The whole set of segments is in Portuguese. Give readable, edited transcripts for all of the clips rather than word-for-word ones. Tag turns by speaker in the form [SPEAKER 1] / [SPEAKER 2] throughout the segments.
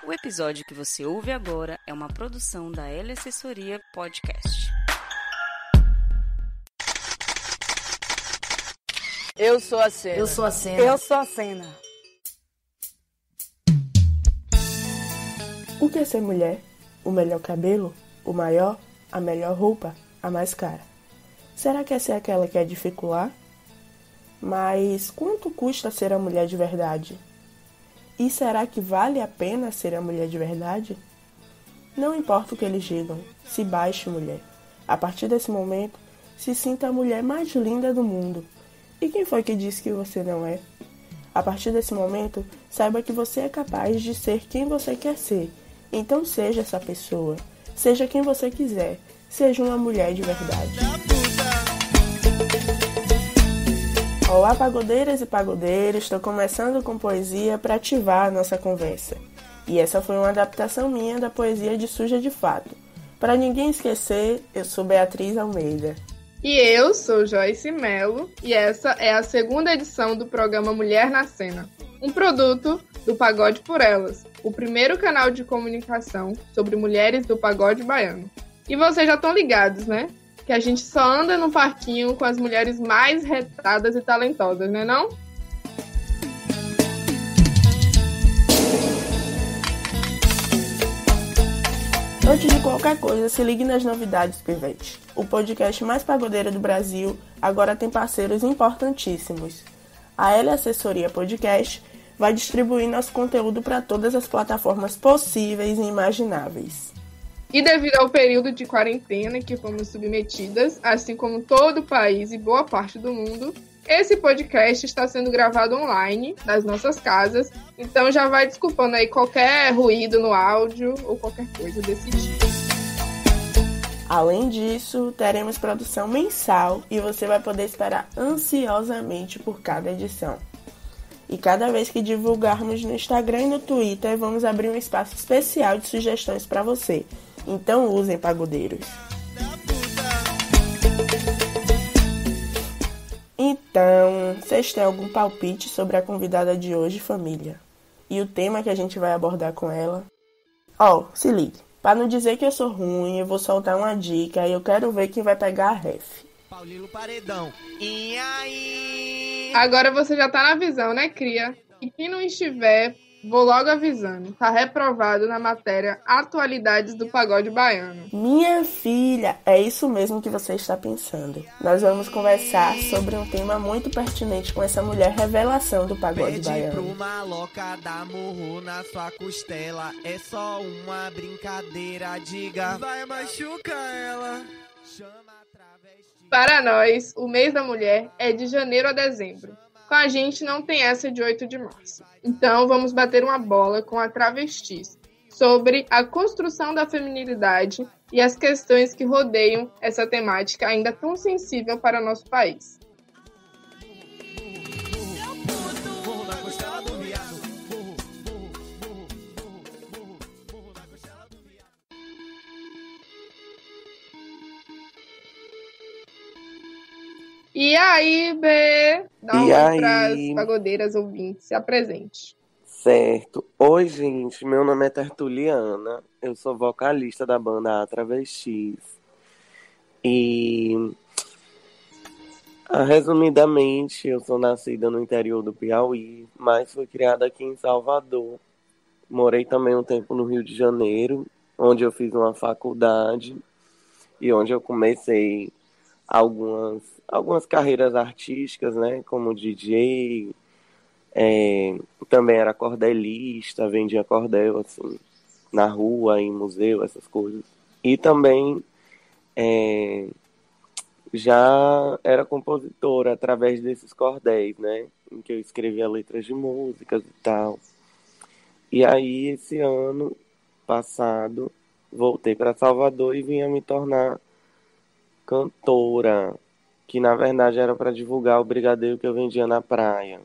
[SPEAKER 1] O episódio que você ouve agora é uma produção da L Assessoria Podcast.
[SPEAKER 2] Eu sou a Cena.
[SPEAKER 3] Eu sou a Cena.
[SPEAKER 4] Eu sou a Cena.
[SPEAKER 5] O que é ser mulher? O melhor cabelo? O maior? A melhor roupa? A mais cara? Será que essa é aquela que é dificular? Mas quanto custa ser a mulher de verdade? E será que vale a pena ser a mulher de verdade? Não importa o que eles digam, se baixe, mulher. A partir desse momento, se sinta a mulher mais linda do mundo. E quem foi que disse que você não é? A partir desse momento, saiba que você é capaz de ser quem você quer ser. Então seja essa pessoa. Seja quem você quiser. Seja uma mulher de verdade. Olá, pagodeiras e pagodeiros. Estou começando com poesia para ativar a nossa conversa. E essa foi uma adaptação minha da poesia de Suja de Fato. Para ninguém esquecer, eu sou Beatriz Almeida.
[SPEAKER 6] E eu sou Joyce Melo, e essa é a segunda edição do programa Mulher na Cena, um produto do Pagode por Elas, o primeiro canal de comunicação sobre mulheres do pagode baiano. E vocês já estão ligados, né? Que a gente só anda no parquinho com as mulheres mais retadas e talentosas, né não?
[SPEAKER 5] Antes de qualquer coisa, se ligue nas novidades, Pivete. O podcast mais pagodeiro do Brasil agora tem parceiros importantíssimos. A L Assessoria Podcast vai distribuir nosso conteúdo para todas as plataformas possíveis e imagináveis.
[SPEAKER 6] E devido ao período de quarentena que fomos submetidas, assim como todo o país e boa parte do mundo, esse podcast está sendo gravado online, nas nossas casas, então já vai desculpando aí qualquer ruído no áudio ou qualquer coisa desse tipo.
[SPEAKER 5] Além disso, teremos produção mensal e você vai poder esperar ansiosamente por cada edição. E cada vez que divulgarmos no Instagram e no Twitter, vamos abrir um espaço especial de sugestões para você. Então usem, pagodeiros. Então, vocês têm algum palpite sobre a convidada de hoje, família? E o tema que a gente vai abordar com ela? Se ligue. Para não dizer que eu sou ruim, eu vou soltar uma dica e eu quero ver quem vai pegar a ref.
[SPEAKER 7] Paulino Paredão. E aí?
[SPEAKER 6] Agora você já tá na visão, né, cria? E quem não estiver, vou logo avisando. Tá reprovado na matéria Atualidades do Pagode Baiano.
[SPEAKER 5] Minha filha, é isso mesmo que você está pensando. Nós vamos conversar sobre um tema muito pertinente com essa mulher revelação do pagode baiano.
[SPEAKER 7] Pede pro maloca dar murro na sua costela. É só uma brincadeira, diga. Vai machucar ela. Chama a travesti.
[SPEAKER 6] Para nós, o mês da mulher é de janeiro a dezembro. Com a gente não tem essa de 8 de março. Então vamos bater uma bola com a Travestis sobre a construção da feminilidade e as questões que rodeiam essa temática ainda tão sensível para nosso país. E aí, Bê? Dá um oi para as pagodeiras ouvintes. Se apresente.
[SPEAKER 8] Certo. Oi, gente. Meu nome é Tertuliana. Eu sou vocalista da banda A Travestis. E, resumidamente, eu sou nascida no interior do Piauí, mas fui criada aqui em Salvador. Morei também um tempo no Rio de Janeiro, onde eu fiz uma faculdade e onde eu comecei algumas carreiras artísticas, né, como DJ, também era cordelista, vendia cordel, assim, na rua, em museu, essas coisas. E também já era compositora através desses cordéis, né, em que eu escrevia letras de músicas e tal. E aí, esse ano passado, voltei para Salvador e vim a me tornar cantora, que na verdade era para divulgar o brigadeiro que eu vendia na praia.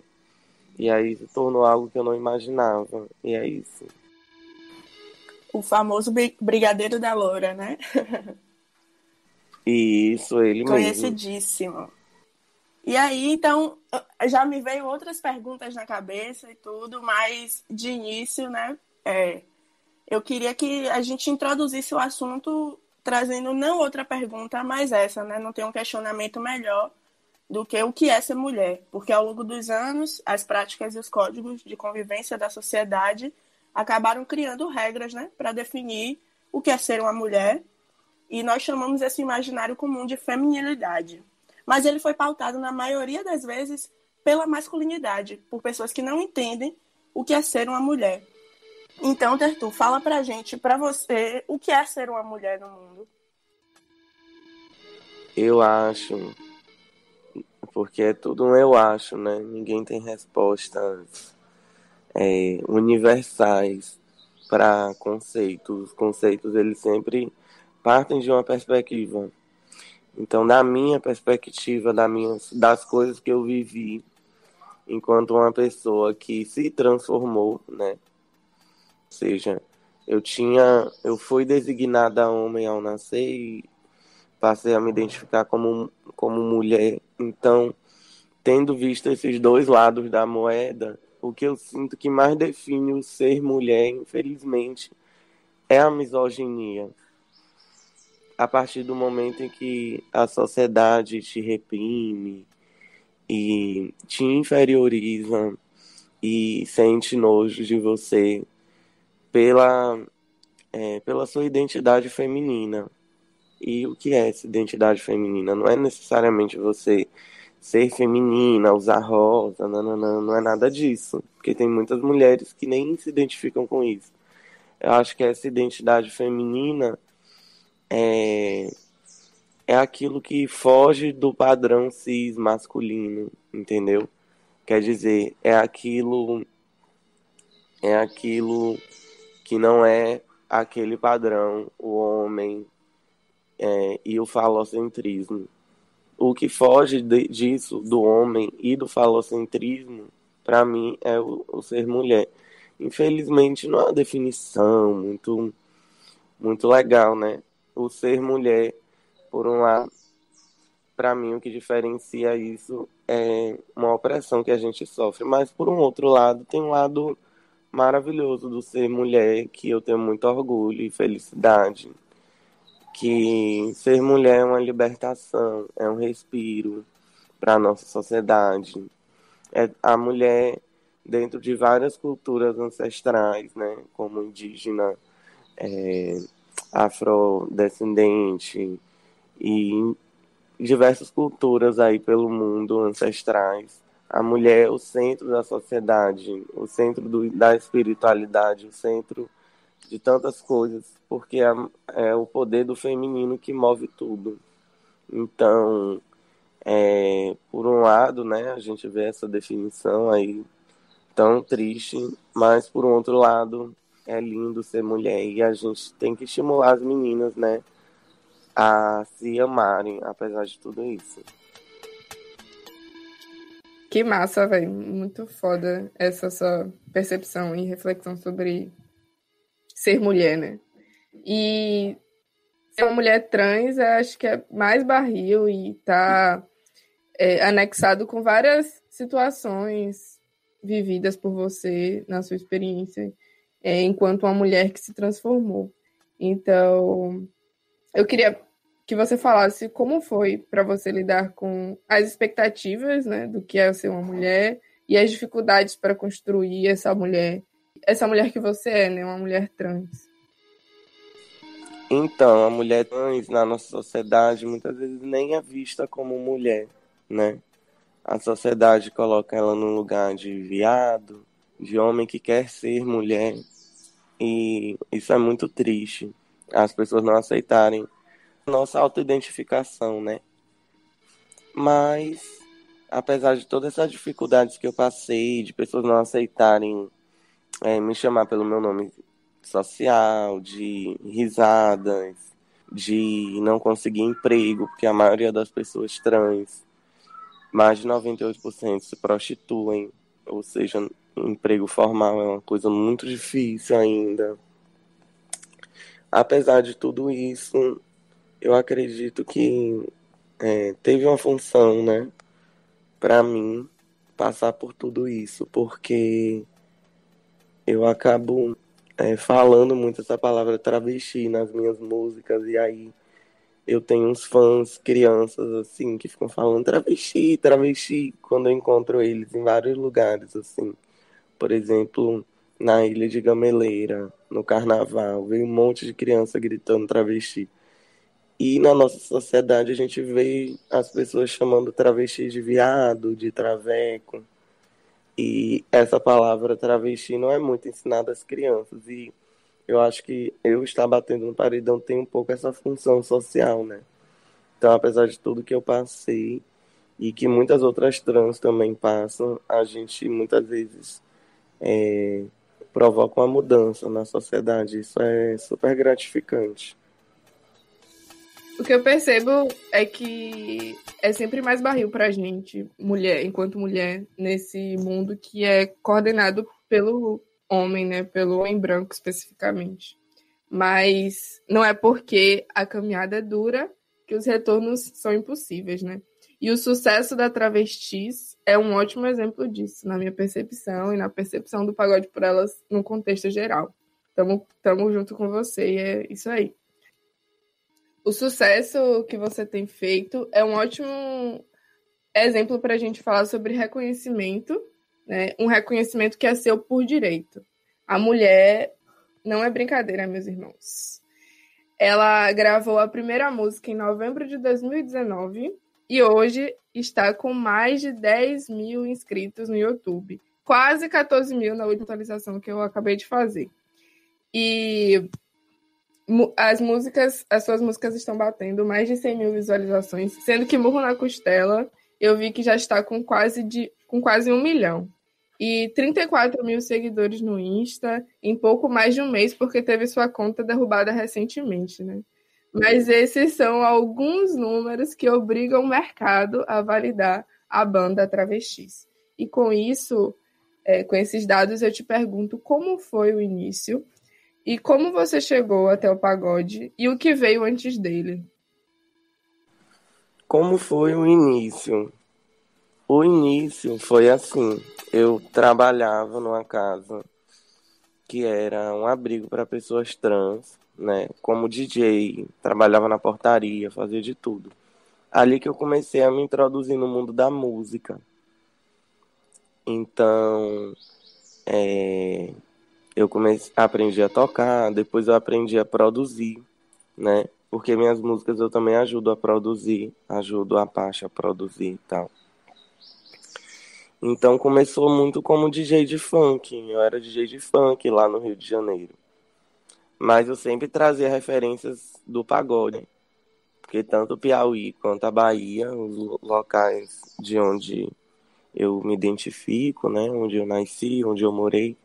[SPEAKER 8] E aí se tornou algo que eu não imaginava. E é isso.
[SPEAKER 5] O famoso brigadeiro da loura, né?
[SPEAKER 8] Isso, ele mesmo.
[SPEAKER 5] Conhecidíssimo. E aí, então, já me veio outras perguntas na cabeça e tudo, mas de início, né, eu queria que a gente introduzisse o assunto trazendo não outra pergunta, mas essa, né? Não tem um questionamento melhor do que o que é ser mulher, porque ao longo dos anos, as práticas e os códigos de convivência da sociedade acabaram criando regras, né, para definir o que é ser uma mulher, e nós chamamos esse imaginário comum de feminilidade. Mas ele foi pautado, na maioria das vezes, pela masculinidade, por pessoas que não entendem o que é ser uma mulher. Então, Tertu, fala pra gente, pra você, o que é ser uma mulher no mundo?
[SPEAKER 8] Eu acho, porque é tudo um eu acho, né? Ninguém tem respostas universais para conceitos. Os conceitos, eles sempre partem de uma perspectiva. Então, da minha perspectiva, das coisas que eu vivi enquanto uma pessoa que se transformou, né? Ou seja, eu fui designada homem ao nascer e passei a me identificar como mulher. Então, tendo visto esses dois lados da moeda, o que eu sinto que mais define o ser mulher, infelizmente, é a misoginia. A partir do momento em que a sociedade te reprime e te inferioriza e sente nojo de você pela sua identidade feminina. E o que é essa identidade feminina? Não é necessariamente você ser feminina, usar rosa, não é nada disso. Porque tem muitas mulheres que nem se identificam com isso. Eu acho que essa identidade feminina é aquilo que foge do padrão cis masculino, entendeu? Quer dizer, é aquilo que não é aquele padrão, o homem e o falocentrismo. O que foge disso, do homem e do falocentrismo, para mim, é o ser mulher. Infelizmente, não é uma definição muito legal, né? O ser mulher, por um lado, para mim, o que diferencia isso é uma opressão que a gente sofre. Mas, por um outro lado, tem um lado maravilhoso do ser mulher, que eu tenho muito orgulho e felicidade. Que ser mulher é uma libertação, é um respiro para a nossa sociedade. A mulher, dentro de várias culturas ancestrais, né, como indígena, afrodescendente e diversas culturas aí pelo mundo ancestrais, a mulher é o centro da sociedade, o centro da espiritualidade, o centro de tantas coisas, porque é o poder do feminino que move tudo. Então, por um lado, né, a gente vê essa definição aí tão triste, mas por um outro lado, é lindo ser mulher e a gente tem que estimular as meninas, né, a se amarem, apesar de tudo isso.
[SPEAKER 6] Que massa, velho. Muito foda essa sua percepção e reflexão sobre ser mulher, né? E ser uma mulher trans, eu acho que é mais barril e tá anexado com várias situações vividas por você na sua experiência enquanto uma mulher que se transformou. Então, eu queria que você falasse como foi para você lidar com as expectativas, né, do que é ser uma mulher e as dificuldades para construir essa mulher que você é, né, uma mulher trans.
[SPEAKER 8] Então, a mulher trans na nossa sociedade muitas vezes nem é vista como mulher, né? A sociedade coloca ela num lugar de viado, de homem que quer ser mulher, e isso é muito triste. As pessoas não aceitarem nossa autoidentificação, né? Mas, apesar de todas essas dificuldades que eu passei, de pessoas não aceitarem me chamar pelo meu nome social, de risadas, de não conseguir emprego, porque a maioria das pessoas trans, mais de 98% se prostituem, ou seja, emprego formal é uma coisa muito difícil ainda. Apesar de tudo isso, eu acredito que teve uma função, né, para mim passar por tudo isso, porque eu acabo falando muito essa palavra travesti nas minhas músicas, e aí eu tenho uns fãs, crianças, assim, que ficam falando travesti, travesti, quando eu encontro eles em vários lugares, assim. Por exemplo, na Ilha de Gameleira, no Carnaval, veio um monte de criança gritando travesti. E na nossa sociedade a gente vê as pessoas chamando travesti de viado, de traveco. E essa palavra travesti não é muito ensinada às crianças. E eu acho que eu estar batendo no paredão tem um pouco essa função social, né? Então, apesar de tudo que eu passei e que muitas outras trans também passam, a gente muitas vezes provoca uma mudança na sociedade. Isso é super gratificante.
[SPEAKER 6] O que eu percebo é que é sempre mais barril pra gente, mulher, enquanto mulher, nesse mundo que é coordenado pelo homem, né? Pelo homem branco, especificamente. Mas não é porque a caminhada é dura que os retornos são impossíveis, né? E o sucesso da Travestis é um ótimo exemplo disso, na minha percepção e na percepção do Pagode por Elas no contexto geral. Tamo junto com você e é isso aí. O sucesso que você tem feito é um ótimo exemplo para a gente falar sobre reconhecimento, né? Um reconhecimento que é seu por direito. A mulher não é brincadeira, meus irmãos. Ela gravou a primeira música em novembro de 2019 e hoje está com mais de 10 mil inscritos no YouTube. Quase 14 mil na última atualização que eu acabei de fazer. E as suas músicas estão batendo mais de 100 mil visualizações, sendo que Murro na Costela eu vi que já está com quase 1 milhão. E 34 mil seguidores no Insta em pouco mais de um mês, porque teve sua conta derrubada recentemente, né? Mas esses são alguns números que obrigam o mercado a validar a banda Travestis. E com isso, com esses dados, eu te pergunto como foi o início e como você chegou até o pagode e o que veio antes dele.
[SPEAKER 8] Como foi o início? O início foi assim, eu trabalhava numa casa que era um abrigo para pessoas trans, né? Como DJ, trabalhava na portaria, fazia de tudo. Ali que eu comecei a me introduzir no mundo da música. Então, eu aprendi a tocar, depois eu aprendi a produzir, né? Porque minhas músicas eu também ajudo a produzir, ajudo a Pacha a produzir e tal. Então começou muito como DJ de funk, eu era DJ de funk lá no Rio de Janeiro. Mas eu sempre trazia referências do pagode, porque tanto o Piauí quanto a Bahia, os locais de onde eu me identifico, né? Onde eu nasci, onde eu morei,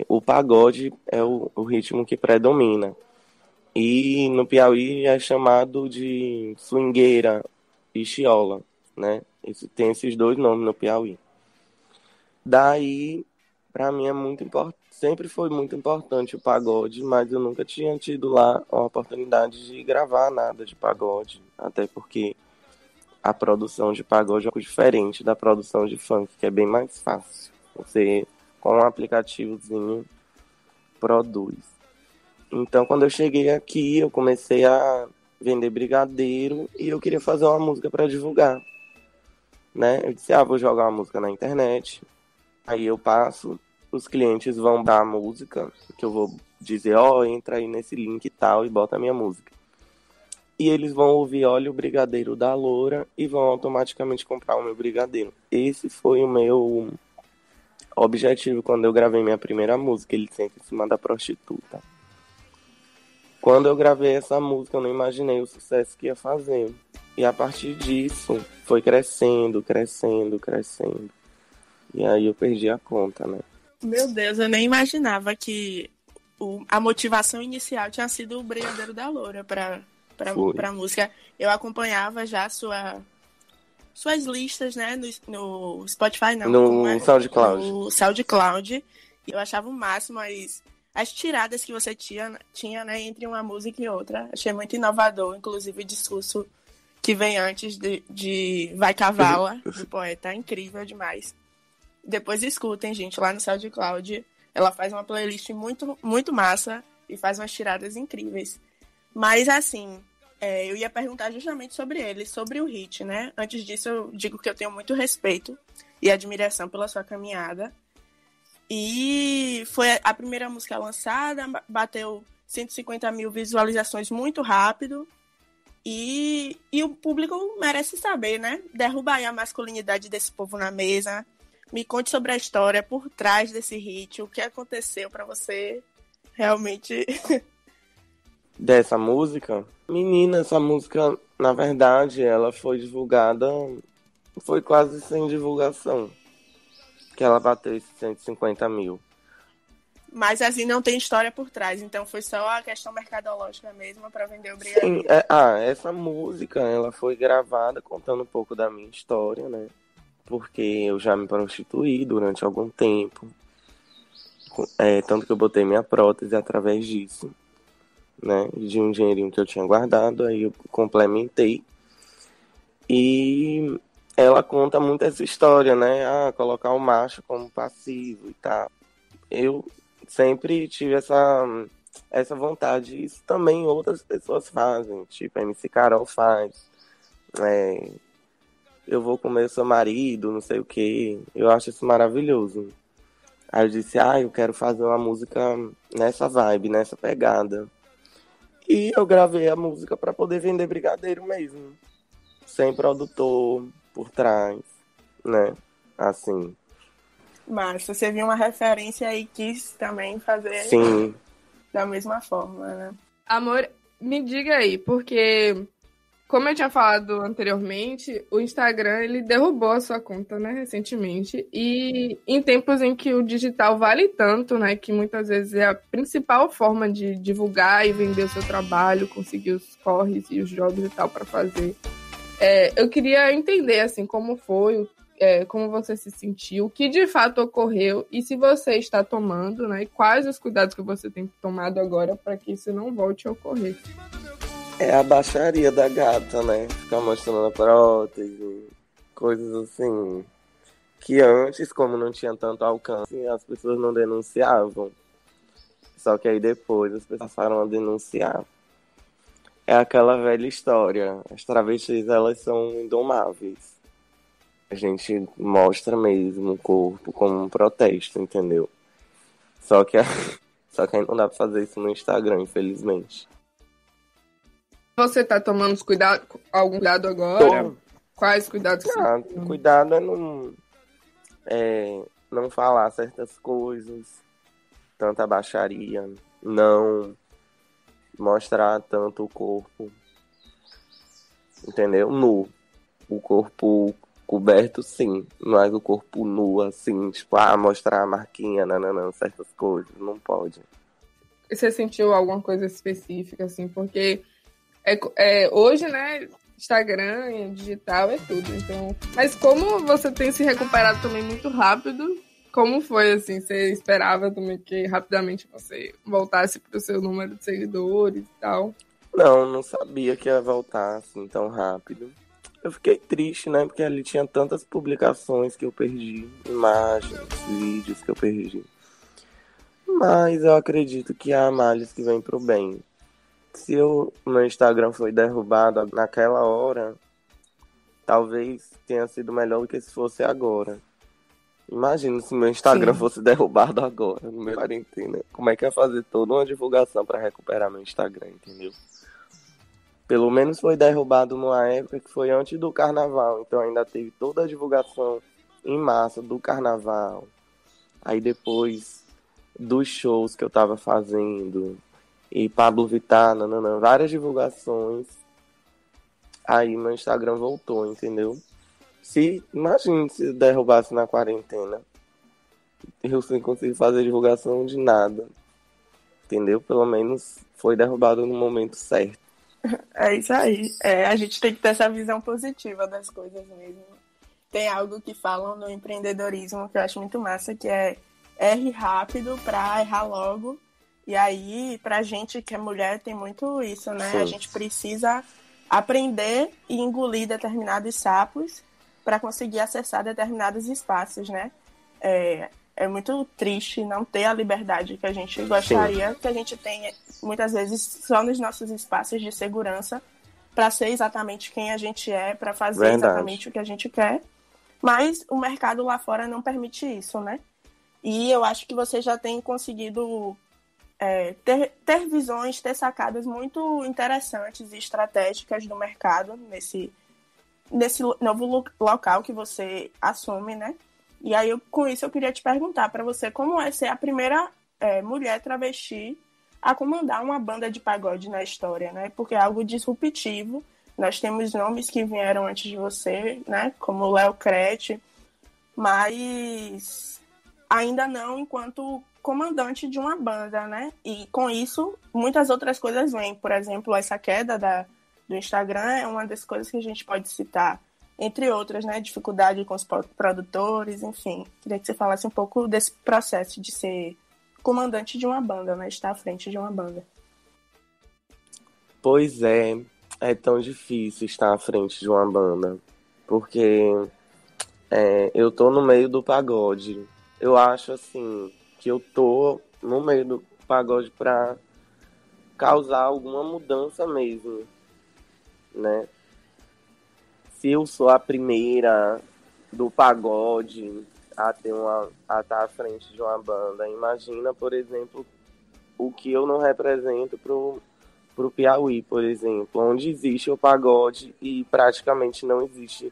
[SPEAKER 8] o pagode é o ritmo que predomina. E no Piauí é chamado de swingueira e chiola, né? Tem esses dois nomes no Piauí. Daí, pra mim é muito importante, sempre foi muito importante o pagode, mas eu nunca tinha tido lá a oportunidade de gravar nada de pagode, até porque a produção de pagode é um pouco diferente da produção de funk, que é bem mais fácil. Você, com um aplicativozinho, produz. Então, quando eu cheguei aqui, eu comecei a vender brigadeiro e eu queria fazer uma música para divulgar, né? Eu disse, vou jogar uma música na internet, aí eu passo, os clientes vão dar a música, que eu vou dizer, entra aí nesse link e tal, e bota a minha música. E eles vão ouvir, olha o brigadeiro da Loura, e vão automaticamente comprar o meu brigadeiro. Esse foi o meu objetivo quando eu gravei minha primeira música, Ele Senta em Cima da Prostituta. Quando eu gravei essa música, eu não imaginei o sucesso que ia fazer. E a partir disso, foi crescendo. E aí eu perdi a conta, né?
[SPEAKER 5] Meu Deus, eu nem imaginava que a motivação inicial tinha sido o Brigadeiro da Loura pra música. Eu acompanhava já suas listas, né? No Spotify, não.
[SPEAKER 8] No SoundCloud.
[SPEAKER 5] No SoundCloud. Eu achava o máximo as tiradas que você tinha, né, entre uma música e outra. Achei muito inovador, inclusive o discurso que vem antes de Vai Cavala, do poeta. É incrível demais. Depois escutem, gente, lá no SoundCloud. Ela faz uma playlist muito, muito massa e faz umas tiradas incríveis. Mas, assim, eu ia perguntar justamente sobre ele, sobre o Hit, né? Antes disso, eu digo que eu tenho muito respeito e admiração pela sua caminhada. E foi a primeira música lançada, bateu 150 mil visualizações muito rápido. E o público merece saber, né? Derruba aí a masculinidade desse povo na mesa. Me conte sobre a história por trás desse hit, o que aconteceu pra você realmente...
[SPEAKER 8] Dessa música? Menina, essa música, na verdade, ela foi divulgada, foi quase sem divulgação, que ela bateu esses 150 mil.
[SPEAKER 5] Mas assim, não tem história por trás, então foi só a questão mercadológica mesmo pra vender o brigadeiro.
[SPEAKER 8] Sim, essa música, ela foi gravada contando um pouco da minha história, né? Porque eu já me prostituí durante algum tempo, tanto que eu botei minha prótese através disso, né? De um dinheirinho que eu tinha guardado, aí eu complementei. E ela conta muito essa história, né? Colocar o macho como passivo e tal. Eu sempre tive essa vontade. Isso também outras pessoas fazem, tipo a MC Carol faz. Eu vou comer seu marido, não sei o que. Eu acho isso maravilhoso. Aí eu disse, eu quero fazer uma música nessa vibe, nessa pegada. E eu gravei a música para poder vender brigadeiro mesmo. Sem produtor por trás, né? Assim.
[SPEAKER 5] Mas você viu uma referência e quis também fazer
[SPEAKER 8] Sim.
[SPEAKER 5] Da mesma forma, né?
[SPEAKER 6] Amor, me diga aí, porque, como eu tinha falado anteriormente, o Instagram, ele derrubou a sua conta, né, recentemente. E em tempos em que o digital vale tanto, né, que muitas vezes é a principal forma de divulgar e vender o seu trabalho, conseguir os corres e os jobs e tal para fazer. Eu queria entender, assim, como foi, como você se sentiu, o que de fato ocorreu e se você está tomando, né, e quais os cuidados que você tem tomado agora para que isso não volte a ocorrer.
[SPEAKER 8] É a baixaria da gata, né? Ficar mostrando a prótese, coisas assim. Que antes, como não tinha tanto alcance, as pessoas não denunciavam. Só que aí depois as pessoas passaram a denunciar. É aquela velha história. As travestis, elas são indomáveis. A gente mostra mesmo o corpo como um protesto, entendeu? Só que aí não dá pra fazer isso no Instagram, infelizmente.
[SPEAKER 6] Você tá tomando algum cuidado agora?
[SPEAKER 8] Tô.
[SPEAKER 6] Quais cuidados que você tá tomando?
[SPEAKER 8] Cuidado é não falar certas coisas, tanta baixaria, não mostrar tanto o corpo, entendeu? Nu. O corpo coberto, sim, mas o corpo nu, assim, tipo, mostrar a marquinha, não, certas coisas, não pode.
[SPEAKER 6] Você sentiu alguma coisa específica, assim, porque hoje, né, Instagram, digital, é tudo, então... Mas como você tem se recuperado também muito rápido, como foi, assim, você esperava também que rapidamente você voltasse pro seu número de seguidores e tal?
[SPEAKER 8] Não sabia que ia voltar, assim, tão rápido. Eu fiquei triste, né, porque ali tinha tantas publicações que eu perdi, imagens, vídeos que eu perdi. Mas eu acredito que há males que vêm pro bem. Se o meu Instagram foi derrubado naquela hora, talvez tenha sido melhor do que se fosse agora. Imagina se meu Instagram fosse derrubado agora, no meu quarentena. Como é que ia fazer toda uma divulgação para recuperar meu Instagram, entendeu? Pelo menos foi derrubado numa época que foi antes do carnaval. Então ainda teve toda a divulgação em massa do carnaval. Aí depois dos shows que eu tava fazendo... E Pablo Vittar, várias divulgações. Aí meu Instagram voltou, entendeu? Imagine se derrubasse na quarentena. Eu sem conseguir fazer divulgação de nada. Entendeu? Pelo menos foi derrubado no momento certo.
[SPEAKER 5] É isso aí. A gente tem que ter essa visão positiva das coisas mesmo. Tem algo que falam no empreendedorismo que eu acho muito massa, que é erre rápido pra errar logo. E aí, pra gente que é mulher, tem muito isso, né?
[SPEAKER 8] Sim.
[SPEAKER 5] A gente precisa aprender e engolir determinados sapos para conseguir acessar determinados espaços, né? É muito triste não ter a liberdade que a gente gostaria, que a gente tem muitas vezes só nos nossos espaços de segurança, para ser exatamente quem a gente é, para fazer exatamente o que a gente quer. Mas o mercado lá fora não permite isso, né? E eu acho que você já tem conseguido ter visões, ter sacadas muito interessantes e estratégicas do mercado nesse novo local que você assume, né? E aí, com isso, eu queria te perguntar para você como é ser a primeira mulher travesti a comandar uma banda de pagode na história, né? Porque é algo disruptivo. Nós temos nomes que vieram antes de você, né? Como o Léo Crete, mas ainda não enquanto comandante de uma banda, né? E com isso, muitas outras coisas vêm. Por exemplo, essa queda do Instagram é uma das coisas que a gente pode citar, entre outras, né? Dificuldade com os produtores, enfim. Queria que você falasse um pouco desse processo de ser comandante de uma banda, né? Estar à frente de uma banda.
[SPEAKER 8] Pois é tão difícil estar à frente de uma banda, porque eu tô no meio do pagode. Eu acho, assim, que eu tô no meio do pagode pra causar alguma mudança mesmo, né? Se eu sou a primeira do pagode a estar à frente de uma banda, imagina, por exemplo, o que eu não represento pro Piauí, por exemplo, onde existe o pagode e praticamente não existe,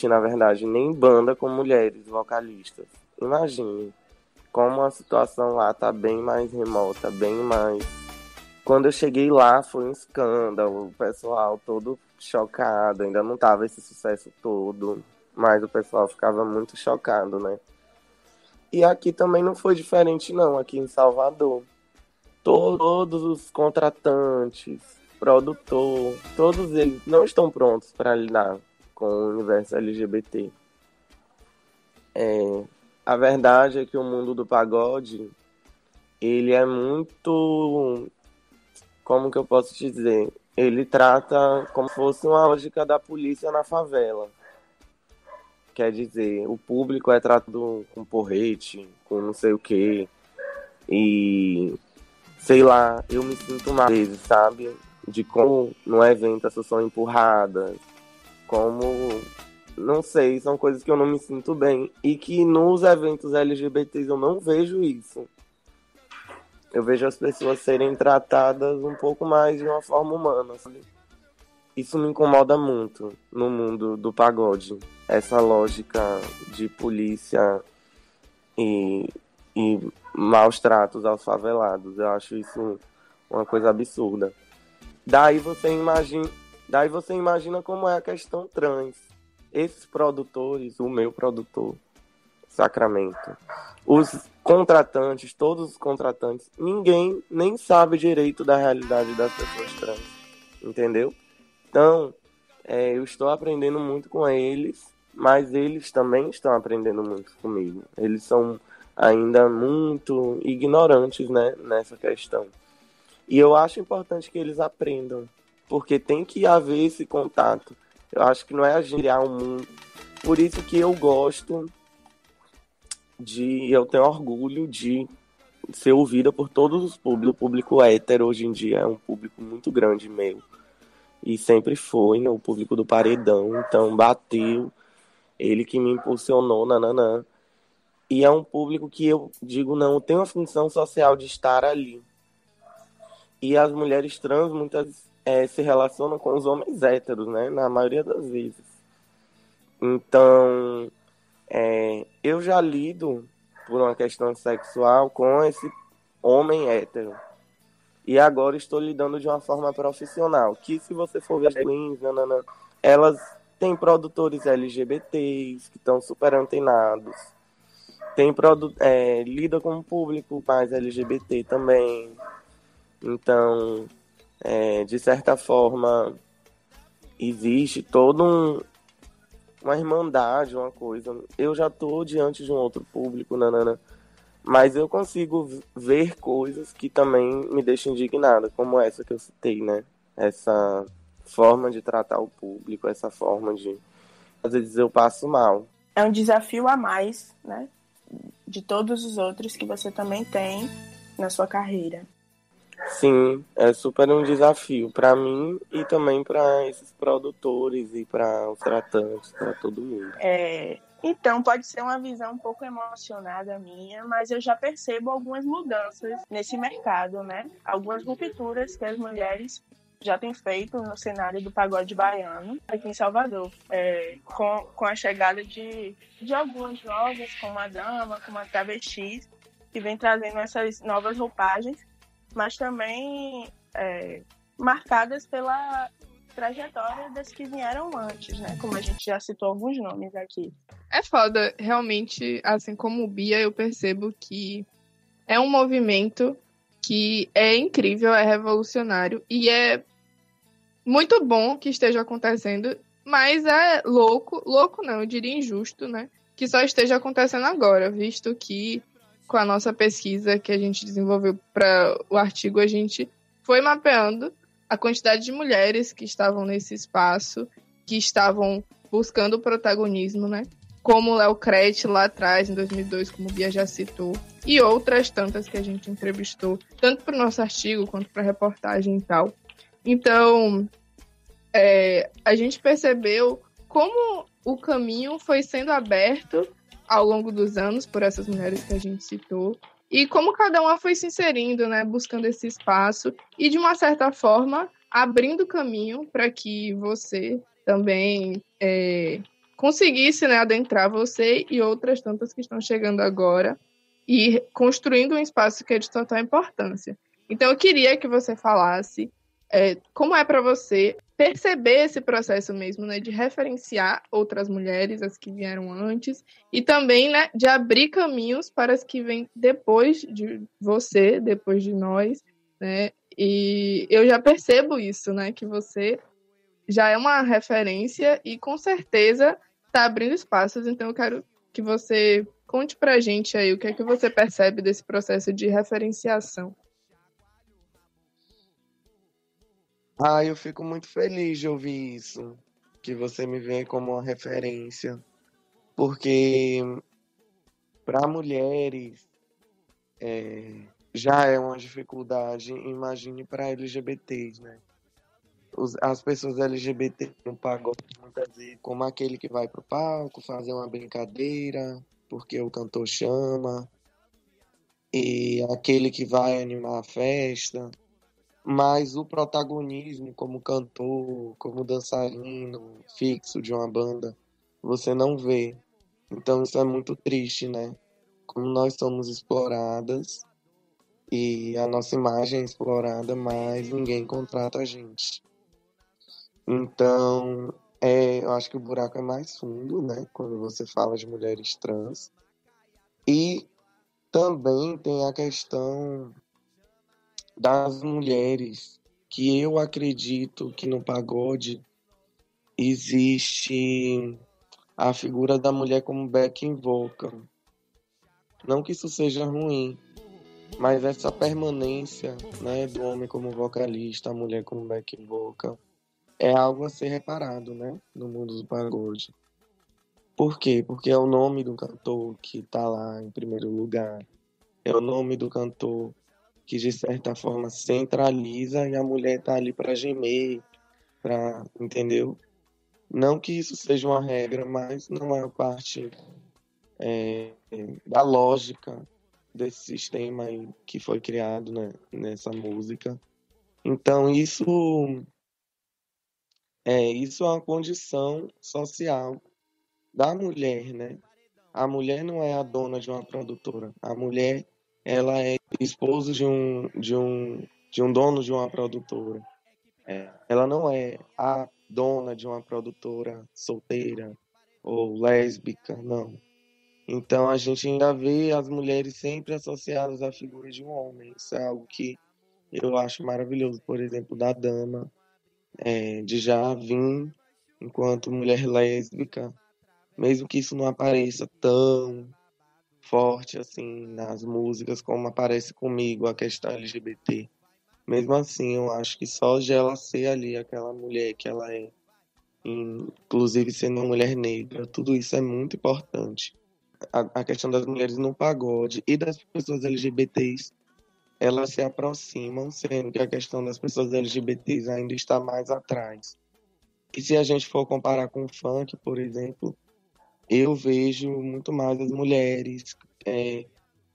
[SPEAKER 8] na verdade, nem banda com mulheres vocalistas. Imagine como a situação lá tá bem mais remota, bem mais... Quando eu cheguei lá foi um escândalo, o pessoal todo chocado, ainda não tava esse sucesso todo, mas o pessoal ficava muito chocado, né? E aqui também não foi diferente não, aqui em Salvador. Todos os contratantes, produtor, todos eles não estão prontos para lidar com o universo LGBT. A verdade é que o mundo do pagode, ele é muito... Como que eu posso dizer? Ele trata como se fosse uma lógica da polícia na favela. Quer dizer, o público é tratado com porrete, com não sei o quê. E, sei lá, eu me sinto mal, às vezes, sabe? De como no evento as pessoas são empurradas. Como, não sei, são coisas que eu não me sinto bem. E que nos eventos LGBTs eu não vejo isso. Eu vejo as pessoas serem tratadas um pouco mais de uma forma humana, sabe? Isso me incomoda muito no mundo do pagode. Essa lógica de polícia e maus tratos aos favelados. Eu acho isso uma coisa absurda. Daí você imagina como é a questão trans. Esses produtores, o meu produtor, Sacramento, os contratantes, todos os contratantes, ninguém nem sabe direito da realidade das pessoas trans, entendeu? Então, eu estou aprendendo muito com eles, mas eles também estão aprendendo muito comigo. Eles são ainda muito ignorantes, né, nessa questão. E eu acho importante que eles aprendam, porque tem que haver esse contato. Eu acho que não é a gente criar um mundo. Por isso que eu gosto eu tenho orgulho de ser ouvida por todos os públicos. O público hétero hoje em dia é um público muito grande meu. E sempre foi, né? O público do Paredão. Então bateu. Ele que me impulsionou, nananã. E é um público que eu digo, não, tem uma função social de estar ali. E as mulheres trans muitas se relacionam com os homens héteros, né? Na maioria das vezes. Então... eu já lido por uma questão sexual com esse homem hétero. E agora estou lidando de uma forma profissional. Que se você for ver as queens, elas têm produtores LGBTs que estão super antenados. Lida com um público mais LGBT também. Então, de certa forma, existe todo uma irmandade, uma coisa. Eu já estou diante de um outro público, mas eu consigo ver coisas que também me deixam indignada, como essa que eu citei, né? Essa forma de tratar o público, essa forma de... Às vezes eu passo mal.
[SPEAKER 5] é um desafio a mais, né, de todos os outros que você também tem na sua carreira.
[SPEAKER 8] Sim, é super um desafio para mim e também para esses produtores e para os tratantes, para todo mundo.
[SPEAKER 5] Então, pode ser uma visão um pouco emocionada minha, mas eu já percebo algumas mudanças nesse mercado, né? Algumas rupturas que as mulheres já têm feito no cenário do pagode baiano aqui em Salvador, com a chegada de algumas novas, como a Dama, como a Travestis, que vem trazendo essas novas roupagens, mas também marcadas pela trajetória das que vieram antes, né? Como a gente já citou alguns nomes aqui.
[SPEAKER 6] É foda, realmente, assim como o Bia, eu percebo que é um movimento que é incrível, é revolucionário e é muito bom que esteja acontecendo, mas é louco não, eu diria injusto, né? Que só esteja acontecendo agora, visto que com a nossa pesquisa que a gente desenvolveu para o artigo, a gente foi mapeando a quantidade de mulheres que estavam nesse espaço, que estavam buscando o protagonismo, né? Como Léo Crete lá atrás, em 2002, como o Bia já citou, e outras tantas que a gente entrevistou, tanto para o nosso artigo quanto para a reportagem e tal. Então, a gente percebeu como o caminho foi sendo aberto ao longo dos anos por essas mulheres que a gente citou, e como cada uma foi se inserindo, né, buscando esse espaço e, de uma certa forma, abrindo caminho para que você também conseguisse, né, adentrar você e outras tantas que estão chegando agora e construindo um espaço que é de total importância. Então, eu queria que você falasse como é para você perceber esse processo mesmo, né, de referenciar outras mulheres, as que vieram antes, e também, né, de abrir caminhos para as que vêm depois de você, depois de nós, né, e eu já percebo isso, né, que você já é uma referência e com certeza está abrindo espaços, então eu quero que você conte pra gente aí o que é que você percebe desse processo de referenciação.
[SPEAKER 8] Eu fico muito feliz de ouvir isso, que você me vê como uma referência, porque para mulheres já é uma dificuldade, imagine para LGBTs, né? As pessoas LGBT no pagode muitas vezes como aquele que vai pro palco fazer uma brincadeira, porque o cantor chama, e aquele que vai animar a festa. Mas o protagonismo como cantor, como dançarino fixo de uma banda, você não vê. Então isso é muito triste, né? Como nós somos exploradas e a nossa imagem é explorada, mas ninguém contrata a gente. Então, eu acho que o buraco é mais fundo, né? Quando você fala de mulheres trans. E também tem a questão das mulheres, que eu acredito que no pagode existe a figura da mulher como backing vocal. Não que isso seja ruim, mas essa permanência, né, do homem como vocalista, a mulher como backing vocal, é algo a ser reparado, né, no mundo do pagode. Por quê? Porque é o nome do cantor que tá lá em primeiro lugar. É o nome do cantor que de certa forma centraliza e a mulher tá ali para gemer, entendeu? Não que isso seja uma regra, mas não é parte da lógica desse sistema aí que foi criado, né, nessa música. Então isso é uma condição social da mulher, né? A mulher não é a dona de uma produtora. A mulher, ela é esposa de um dono de uma produtora. Ela não é a dona de uma produtora solteira ou lésbica, não. Então a gente ainda vê as mulheres sempre associadas à figura de um homem. Isso é algo que eu acho maravilhoso. Por exemplo, da Dama, de já vir enquanto mulher lésbica, mesmo que isso não apareça tão forte assim nas músicas como aparece comigo a questão LGBT. Mesmo assim, eu acho que só de ela ser ali aquela mulher que ela é, inclusive sendo uma mulher negra, tudo isso é muito importante. A questão das mulheres no pagode e das pessoas LGBTs, elas se aproximam, sendo que a questão das pessoas LGBTs ainda está mais atrás. E se a gente for comparar com o funk, por exemplo, eu vejo muito mais as mulheres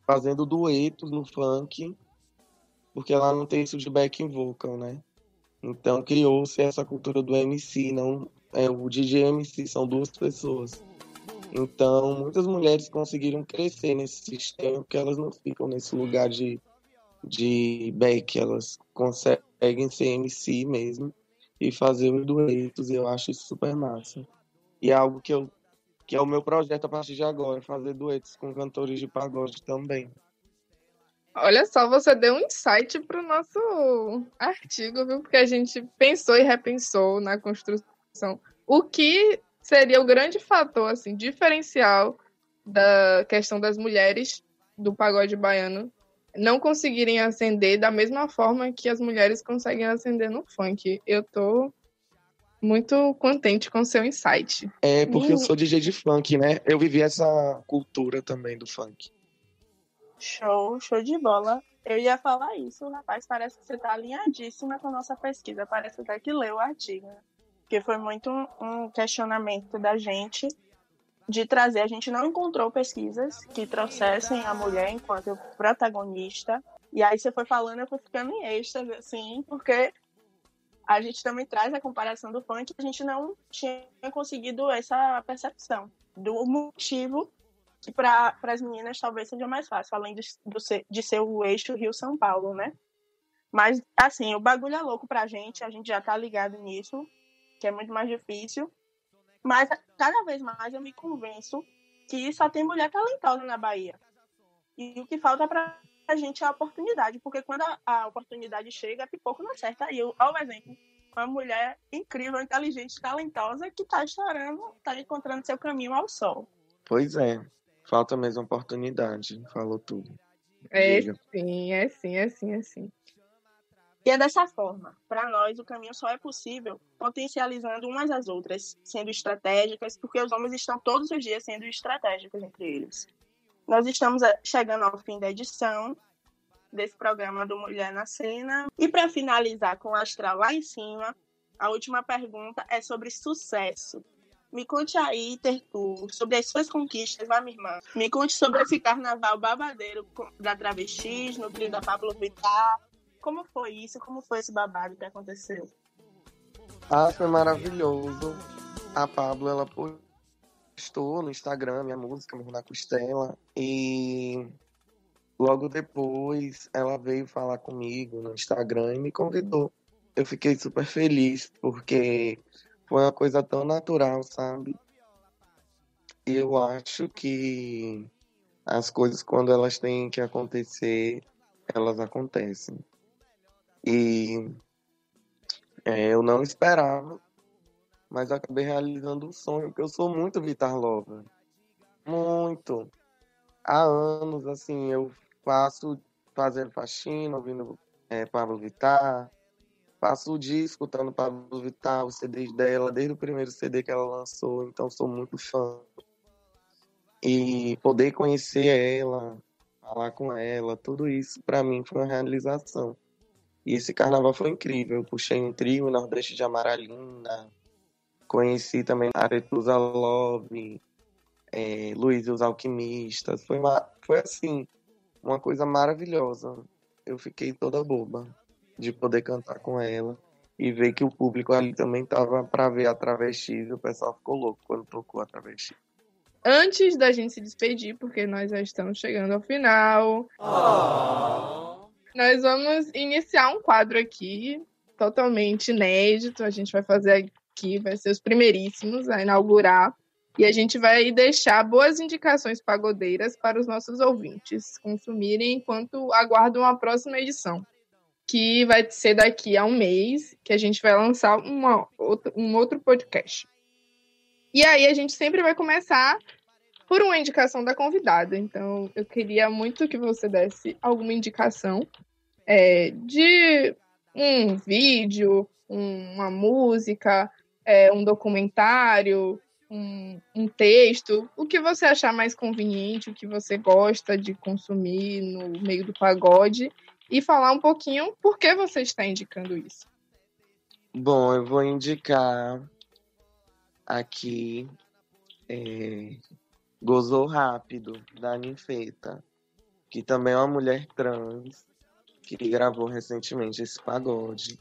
[SPEAKER 8] fazendo duetos no funk, porque lá não tem isso de backing vocal, né? Então criou-se essa cultura do MC, não o DJ e o MC, são duas pessoas. Então muitas mulheres conseguiram crescer nesse sistema, porque elas não ficam nesse lugar de back, elas conseguem ser MC mesmo e fazer os duetos, e eu acho isso super massa. E é algo que é o meu projeto a partir de agora, fazer duetos com cantores de pagode também.
[SPEAKER 6] Olha só, você deu um insight para o nosso artigo, viu? Porque a gente pensou e repensou na construção. O que seria o grande fator, assim, diferencial da questão das mulheres do pagode baiano não conseguirem ascender da mesma forma que as mulheres conseguem ascender no funk. Eu tô muito contente com o seu insight.
[SPEAKER 8] É porque eu sou DJ de funk, né? Eu vivi essa cultura também do funk.
[SPEAKER 5] Show de bola. Eu ia falar isso, rapaz, parece que você tá alinhadíssima com a nossa pesquisa, parece até que leu o artigo, né? Porque foi muito um questionamento da gente de trazer, a gente não encontrou pesquisas que trouxessem a mulher enquanto protagonista, e aí você foi falando, eu fui ficando em êxtase, assim, porque a gente também traz a comparação do funk, a gente não tinha conseguido essa percepção do motivo que para as meninas talvez seja mais fácil, além de ser o eixo Rio-São Paulo, né? Mas, assim, o bagulho é louco pra gente, a gente já tá ligado nisso, que é muito mais difícil. Mas, cada vez mais, eu me convenço que só tem mulher talentosa na Bahia. E o que falta pra gente é a oportunidade, porque quando a oportunidade chega, pipoco não acerta. E olha o exemplo, uma mulher incrível, inteligente, talentosa, que tá estourando, tá encontrando seu caminho ao sol.
[SPEAKER 8] Pois é. Falta mesmo oportunidade, falou tudo.
[SPEAKER 6] É
[SPEAKER 8] Diga.
[SPEAKER 6] sim.
[SPEAKER 5] E é dessa forma. Para nós, o caminho só é possível potencializando umas às outras, sendo estratégicas, porque os homens estão todos os dias sendo estratégicos entre eles. Nós estamos chegando ao fim da edição desse programa do Mulher na Cena. E para finalizar com o astral lá em cima, a última pergunta é sobre sucesso. Me conte aí, Tertu, sobre as suas conquistas, vai, minha irmã. Me conte sobre esse carnaval babadeiro da Travestis, no trio da Pablo Vittar. Como foi isso? Como foi esse babado que aconteceu?
[SPEAKER 8] Foi maravilhoso. A Pablo, ela postou no Instagram minha música, Morro na Costela, e logo depois ela veio falar comigo no Instagram e me convidou. Eu fiquei super feliz, porque foi uma coisa tão natural, sabe? E eu acho que as coisas, quando elas têm que acontecer, elas acontecem. E eu não esperava, mas acabei realizando um sonho, porque eu sou muito Vittar Lover. Muito. Há anos, assim, eu faço fazendo faxina, ouvindo Pablo Vittar. Faço o dia escutando Pablo Vittar, os CDs dela, desde o primeiro CD que ela lançou, então sou muito fã. E poder conhecer ela, falar com ela, tudo isso pra mim foi uma realização. E esse carnaval foi incrível. Eu puxei um trio Nordeste de Amaralina, conheci também Aretusa Love, Luiz e os Alquimistas. Foi assim, uma coisa maravilhosa. Eu fiquei toda boba de poder cantar com ela e ver que o público ali também tava pra ver a Travestis, e o pessoal ficou louco quando tocou a Travesti.
[SPEAKER 6] Antes da gente se despedir, porque nós já estamos chegando ao final, nós vamos iniciar um quadro aqui, totalmente inédito. A gente vai fazer aqui, vai ser os primeiríssimos a inaugurar, e a gente vai deixar boas indicações pagodeiras para os nossos ouvintes consumirem enquanto aguardam a próxima edição, que vai ser daqui a um mês, que a gente vai lançar um outro podcast. E aí a gente sempre vai começar por uma indicação da convidada. Então, eu queria muito que você desse alguma indicação de um vídeo, uma música, um documentário, um texto, o que você achar mais conveniente, o que você gosta de consumir no meio do pagode, e falar um pouquinho por que você está indicando isso.
[SPEAKER 8] Bom, eu vou indicar aqui Gozou Rápido, da Ninfeta, que também é uma mulher trans, que gravou recentemente esse pagode,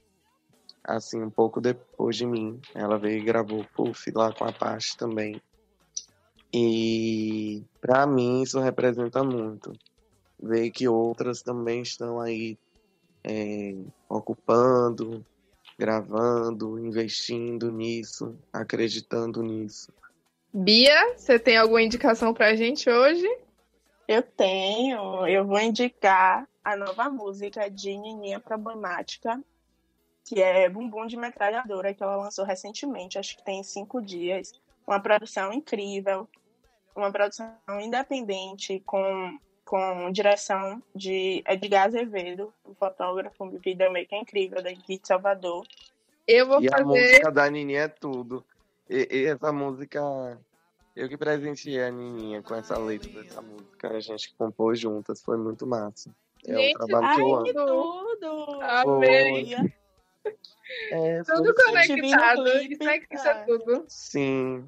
[SPEAKER 8] assim, um pouco depois de mim. Ela veio e gravou Puff lá com a Paty também. E pra mim isso representa muito. Ver que outras também estão aí ocupando, gravando, investindo nisso, acreditando nisso.
[SPEAKER 6] Bia, você tem alguma indicação pra gente hoje?
[SPEAKER 5] Eu vou indicar a nova música de Nininha Problemática, que é Bumbum de Metralhadora, que ela lançou recentemente, acho que tem 5 dias. Uma produção incrível, uma produção independente, com direção de Edgar Azevedo, um fotógrafo, um videomaker incrível daqui de Salvador.
[SPEAKER 6] Eu vou fazer...
[SPEAKER 8] a música da Nininha é tudo. E essa música, eu que presenteei a Nininha com essa letra dessa música, a gente compôs juntas, foi muito massa.
[SPEAKER 6] Gente,
[SPEAKER 8] um trabalho que eu amo.
[SPEAKER 5] Tudo!
[SPEAKER 6] Amei! Tudo conectado, isso é tudo.
[SPEAKER 8] Sim.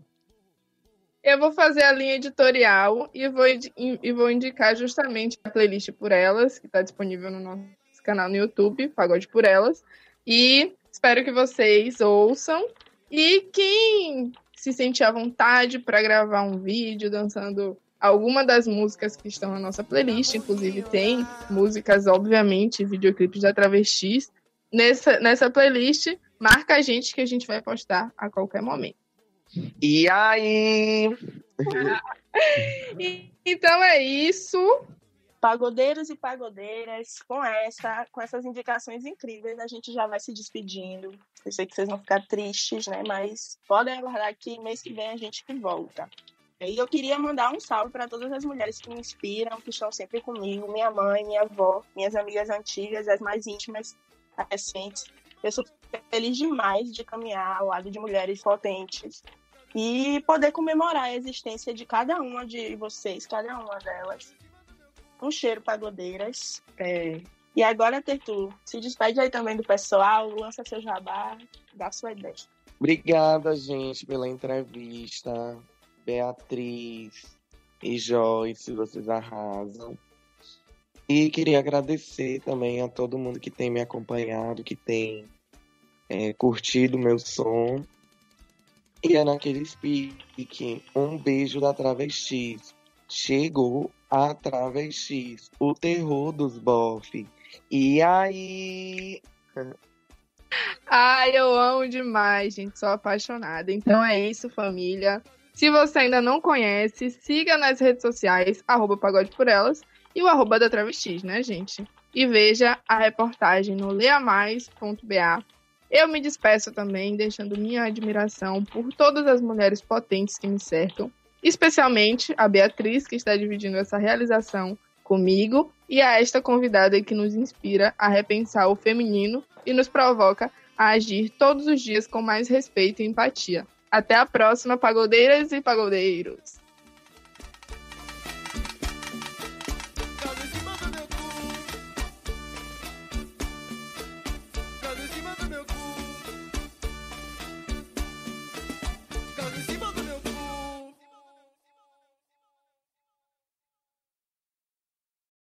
[SPEAKER 6] Eu vou fazer a linha editorial e vou indicar justamente a playlist Por Elas, que está disponível no nosso canal no YouTube, Pagode Por Elas. E espero que vocês ouçam. E quem se sentir à vontade para gravar um vídeo dançando alguma das músicas que estão na nossa playlist, inclusive tem músicas, obviamente, videoclipes da Travestis, nessa playlist, marca a gente que a gente vai postar a qualquer momento.
[SPEAKER 8] E aí?
[SPEAKER 6] Então é isso.
[SPEAKER 5] Pagodeiros e pagodeiras, com essas indicações incríveis, a gente já vai se despedindo. Eu sei que vocês vão ficar tristes, né? Mas podem aguardar que mês que vem a gente volta. E eu queria mandar um salve para todas as mulheres que me inspiram, que estão sempre comigo. Minha mãe, minha avó, minhas amigas antigas, as mais íntimas, as recentes. Eu sou feliz demais de caminhar ao lado de mulheres potentes e poder comemorar a existência de cada uma de vocês, cada uma delas. Um cheiro, pagodeiras. E agora, Tertu, se despede aí também do pessoal, lança seu jabá, dá sua ideia.
[SPEAKER 8] Obrigada, gente, pela entrevista. Beatriz e Joyce, vocês arrasam. E queria agradecer também a todo mundo que tem me acompanhado, que tem curtido o meu som. E é naquele speak, um beijo da Travestis. Chegou a Travestis, o terror dos bofe. E aí?
[SPEAKER 6] Ai, eu amo demais, gente, sou apaixonada. Então é isso, família. Se você ainda não conhece, siga nas redes sociais, @Pagode por Elas e o @ da Travestis, né, gente? E veja a reportagem no leamais.ba. Eu me despeço também, deixando minha admiração por todas as mulheres potentes que me cercam, especialmente a Beatriz, que está dividindo essa realização comigo, e a esta convidada que nos inspira a repensar o feminino e nos provoca a agir todos os dias com mais respeito e empatia. Até a próxima, pagodeiras e pagodeiros!